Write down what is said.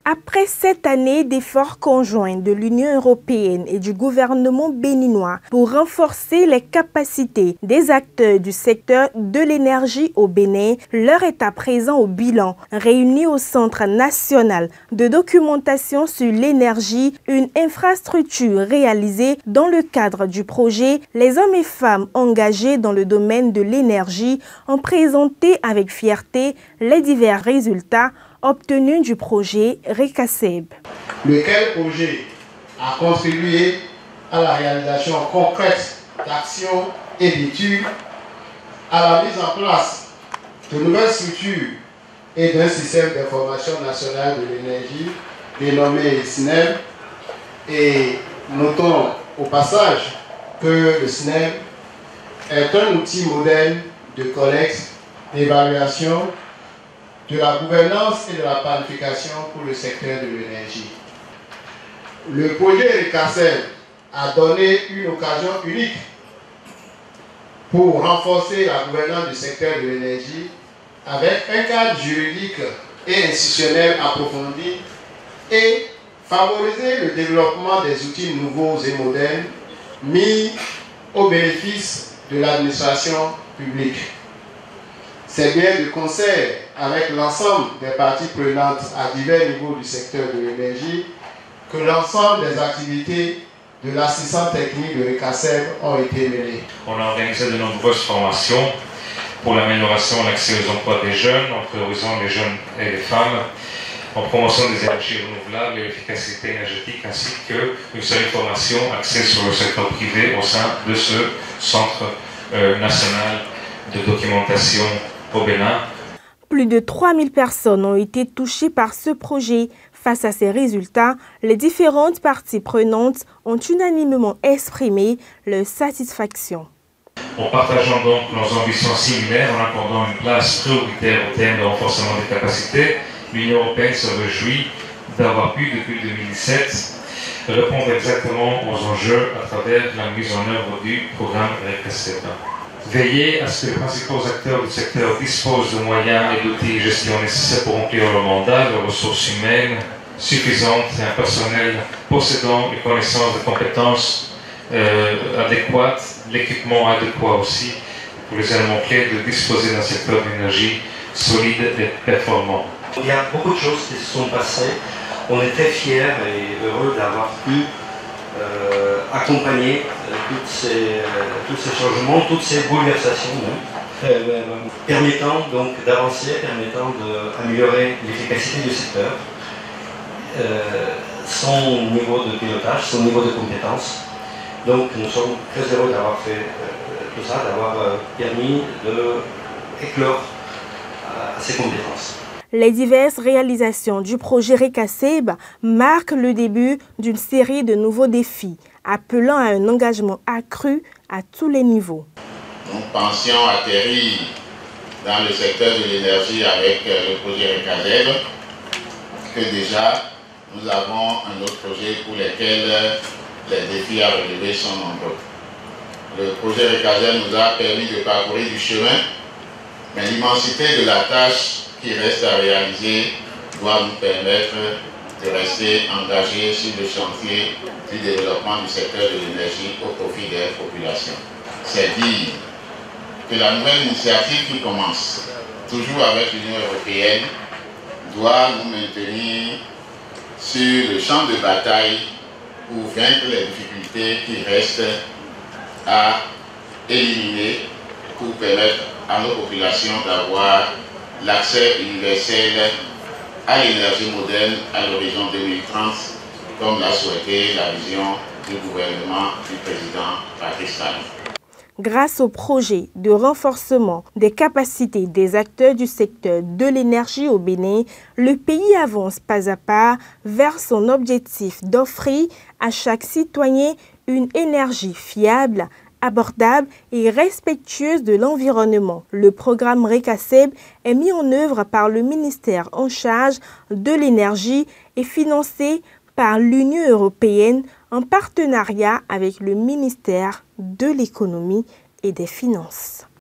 Après 7 années d'efforts conjoints de l'Union européenne et du gouvernement béninois pour renforcer les capacités des acteurs du secteur de l'énergie au Bénin, l'heure est à présent au bilan. Réunis au Centre national de documentation sur l'énergie, une infrastructure réalisée dans le cadre du projet, les hommes et femmes engagés dans le domaine de l'énergie ont présenté avec fierté les divers résultats obtenu du projet RECASEB. Lequel projet a contribué à la réalisation concrète d'actions et d'études, à la mise en place de nouvelles structures et d'un système d'information nationale de l'énergie dénommé SNEL. Et notons au passage que le SNEL est un outil modèle de collecte, d'évaluation, de la gouvernance et de la planification pour le secteur de l'énergie. Le projet RECASEB a donné une occasion unique pour renforcer la gouvernance du secteur de l'énergie avec un cadre juridique et institutionnel approfondi et favoriser le développement des outils nouveaux et modernes mis au bénéfice de l'administration publique. C'est bien de concert avec l'ensemble des parties prenantes à divers niveaux du secteur de l'énergie que l'ensemble des activités de l'assistance technique de RECASEB ont été menées. On a organisé de nombreuses formations pour l'amélioration de l'accès aux emplois des jeunes, en priorisant les jeunes et les femmes, en promotion des énergies renouvelables et l'efficacité énergétique, ainsi qu'une série de formations axée sur le secteur privé au sein de ce Centre national de documentation au Bénin. Plus de 3000 personnes ont été touchées par ce projet. Face à ces résultats, les différentes parties prenantes ont unanimement exprimé leur satisfaction. En partageant donc nos ambitions similaires, en accordant une place prioritaire au thème de renforcement des capacités, l'Union européenne se réjouit d'avoir pu, depuis 2017, répondre exactement aux enjeux à travers la mise en œuvre du programme RECASEB. Veiller à ce que les principaux acteurs du secteur disposent de moyens et d'outils de gestion nécessaires pour remplir leur mandat, de ressources humaines suffisantes et un personnel possédant les connaissances et compétences adéquates, l'équipement adéquat aussi, pour les éléments clés de disposer d'un secteur d'énergie solide et performant. Il y a beaucoup de choses qui se sont passées. On était fiers et heureux d'avoir pu accompagner tous ces changements, toutes ces bouleversations, permettant donc d'avancer, permettant d'améliorer l'efficacité du secteur, son niveau de pilotage, son niveau de compétence. Donc nous sommes très heureux d'avoir fait tout ça, d'avoir permis d'éclore à ces compétences. Les diverses réalisations du projet RECASEB marquent le début d'une série de nouveaux défis, appelant à un engagement accru à tous les niveaux. Nous pensions atterrir dans le secteur de l'énergie avec le projet RECASEB, que déjà nous avons un autre projet pour lequel les défis à relever sont nombreux. Le projet RECASEB nous a permis de parcourir du chemin, mais l'immensité de la tâche qui reste à réaliser doit nous permettre de rester engagés sur le chantier du développement du secteur de l'énergie au profit des populations. C'est dire que la nouvelle initiative qui commence, toujours avec l'Union européenne, doit nous maintenir sur le champ de bataille pour vaincre les difficultés qui restent à éliminer pour permettre à nos populations d'avoir l'accès universel à l'énergie moderne à l'horizon 2030, comme l'a souhaité la vision du gouvernement du président Patrice Talon. Grâce au projet de renforcement des capacités des acteurs du secteur de l'énergie au Bénin, le pays avance pas à pas vers son objectif d'offrir à chaque citoyen une énergie fiable, abordable et respectueuse de l'environnement. Le programme RECASEB est mis en œuvre par le ministère en charge de l'énergie et financé par l'Union européenne en partenariat avec le ministère de l'économie et des finances.